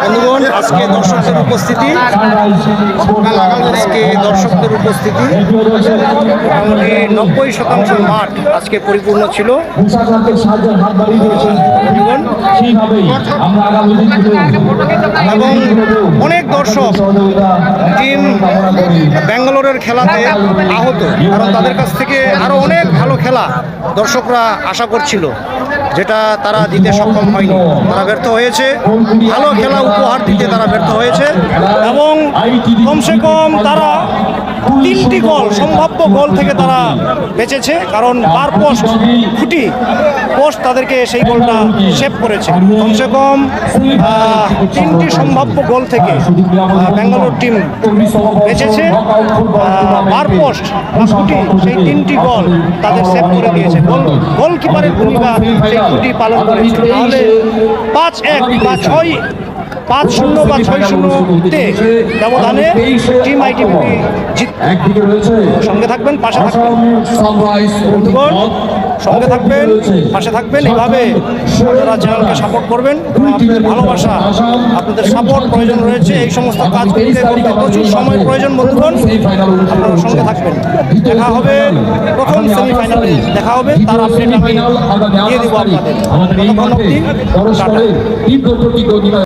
বন্ধুগণ, আজকে দর্শকদের উপস্থিতি মোটামুটি 90% মাঠ আজকে পরিপূর্ণ ছিল। এবং অনেক দর্শক টিম ব্যাঙ্গালোরের খেলাতে আহত, কারণ তাদের কাছ থেকে আরো অনেক ভালো খেলা দর্শকরা আশা করছিল, যেটা তারা দিতে সক্ষম হয়নি। তারা ব্যর্থ হয়েছে, ভালো খেলা উপহার দিতে তারা ব্যর্থ হয়েছে। এবং কমসে কম তারা 3টি গোল, সম্ভাব্য গোল থেকে তারা বেঁচেছে, কারণ বার পোস্ট তাদেরকে সেই গোলটা সেভ করেছে। কমসে কম 3টি সম্ভাব্য গোল থেকে ব্যাঙ্গালোর টিম বেঁচেছে। বার পোস্ট বা খুঁটি, সেই 3টি গোল তাদের সেভ করে দিয়েছে। গোলকিপারের ভূমিকা সেই খুঁটি পালন করেছে। তাহলে 5-1 বা 5-0 বা 6-0-তে ব্যবধানে টিম আইটিভিপি সঙ্গে থাকবেন, পাশে থাকবেন, বন্ধুগণ সঙ্গে থাকবেন, পাশে থাকবেন। এইভাবে আপনারা চ্যানেলকে সাপোর্ট করবেন। আপনাদের ভালোবাসা, আপনাদের সাপোর্ট প্রয়োজন রয়েছে। এই সমস্ত কাজ করতে করতে প্রচুর সময় প্রয়োজন। বন্ধুগণ, আপনারা সঙ্গে থাকবেন। দেখা হবে প্রথম সেমিফাইনালে, দেখা হবে, তার আপডেট আমি দিয়ে দেবো আপনাদের। ততক্ষণ অবধি টাটা।